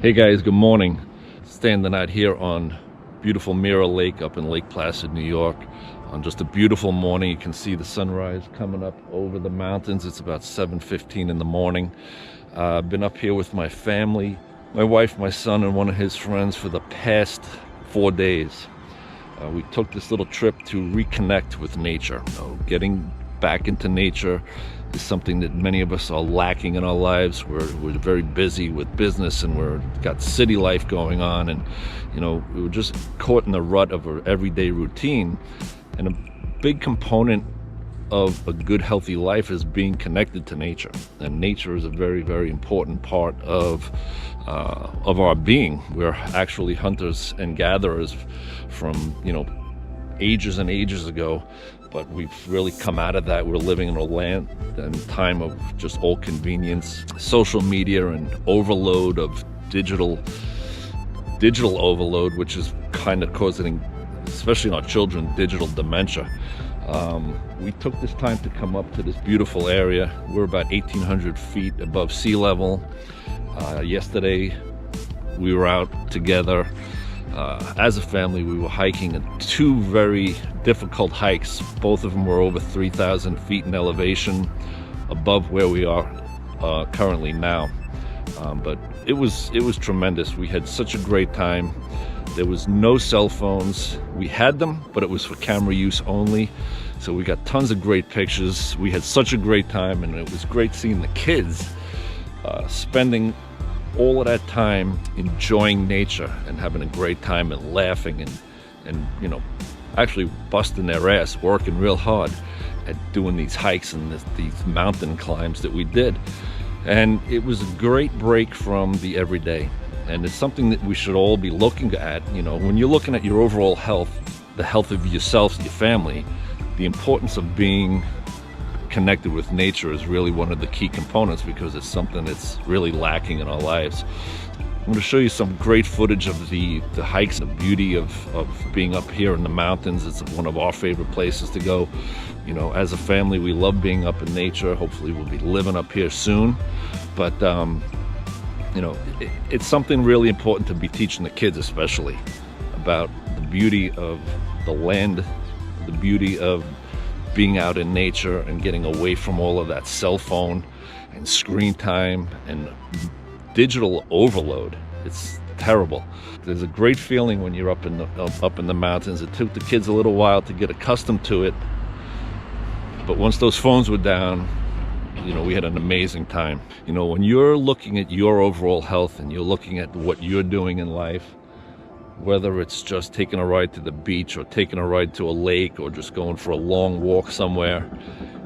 Hey guys, good morning. Standing out here on beautiful Mirror Lake up in Lake Placid, New York. On just a beautiful morning, you can see the sunrise coming up over the mountains. It's about 7:15 in the morning. I've been up here with my family, my wife, my son, and one of his friends for the past 4 days. We took this little trip to reconnect with nature. Getting back into nature is something that many of us are lacking in our lives. We're very busy with business and we've got city life going on, and we were just caught in the rut of our everyday routine. And a big component of a good, healthy life is being connected to nature. And nature is a very, very important part of our being. We're actually hunters and gatherers from ages and ages ago, but we've really come out of that. We're living in a land and time of just all convenience, social media, and overload of digital overload, which is kind of causing, especially in our children, digital dementia. We took this time to come up to this beautiful area. We're about 1,800 feet above sea level. Yesterday we were out together as a family. We were hiking two very difficult hikes. Both of them were over 3,000 feet in elevation above where we are currently now. But it was tremendous. We had such a great time. There was no cell phones. We had them, but it was for camera use only. So we got tons of great pictures. We had such a great time, and it was great seeing the kids spending all of that time enjoying nature and having a great time and laughing and actually busting their ass, working real hard at doing these hikes and these mountain climbs that we did. And it was a great break from the everyday. And it's something that we should all be looking at. When you're looking at your overall health, the health of yourself, your family, the importance of being connected with nature is really one of the key components, because it's something that's really lacking in our lives. I'm going to show you some great footage of the hikes, the beauty of being up here in the mountains. It's one of our favorite places to go. As a family, we love being up in nature. Hopefully we'll be living up here soon. But it's something really important to be teaching the kids, especially about the beauty of the land, the beauty of being out in nature and getting away from all of that cell phone and screen time and digital overload. It's terrible. There's a great feeling when you're up in the mountains. It took the kids a little while to get accustomed to it, but once those phones were down, we had an amazing time. When you're looking at your overall health and you're looking at what you're doing in life, whether it's just taking a ride to the beach or taking a ride to a lake or just going for a long walk somewhere,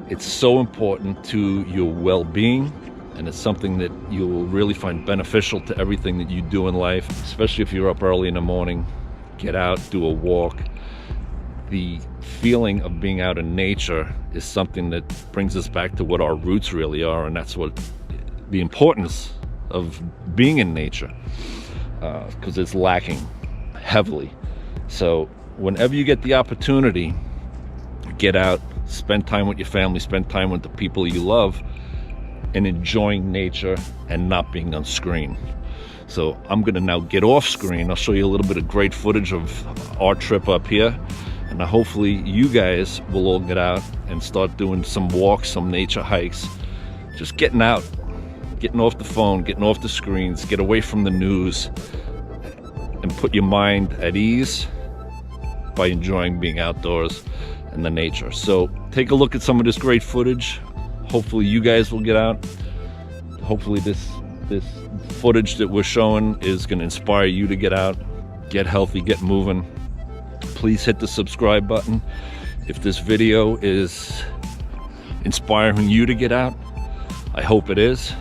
it's so important to your well-being, and it's something that you will really find beneficial to everything that you do in life, especially if you're up early in the morning. Get out, do a walk. The feeling of being out in nature is something that brings us back to what our roots really are, and that's what the importance of being in nature, because it's lacking heavily. So whenever you get the opportunity, get out, spend time with your family, spend time with the people you love, and enjoying nature and not being on screen. So I'm gonna now get off screen. I'll show you a little bit of great footage of our trip up here, and hopefully you guys will all get out and start doing some walks, some nature hikes, just getting out, getting off the phone, getting off the screens, get away from the news, and put your mind at ease by enjoying being outdoors in the nature. So take a look at some of this great footage. Hopefully you guys will get out. Hopefully this footage that we're showing is going to inspire you to get out, get healthy, get moving. Please hit the subscribe button if this video is inspiring you to get out. I hope it is.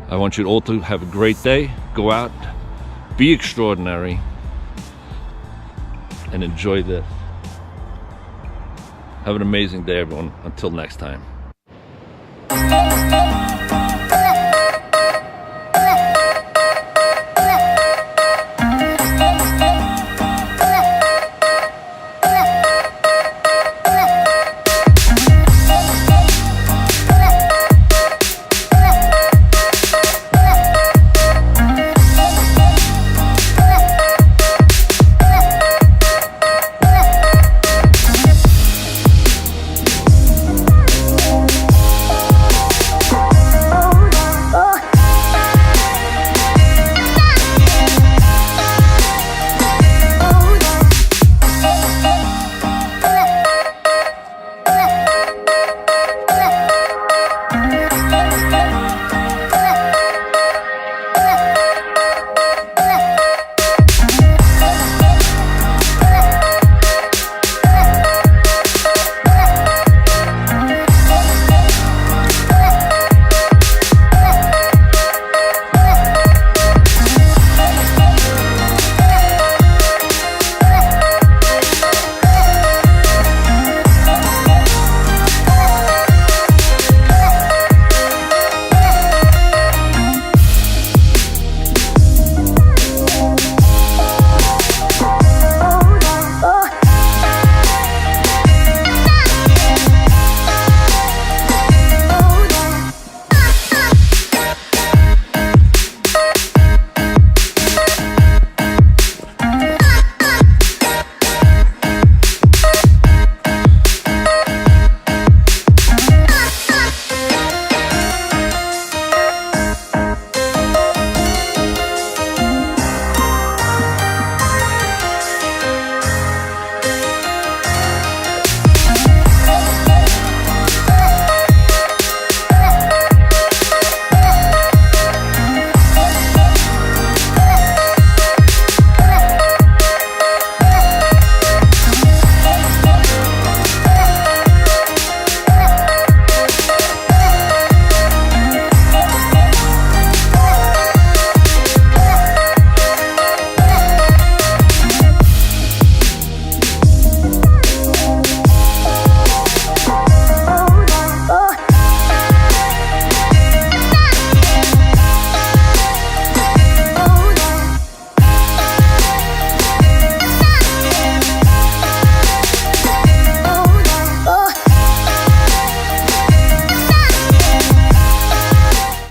I want you all to have a great day. Go out, be extraordinary, and enjoy this. Have an amazing day, everyone. Until next time.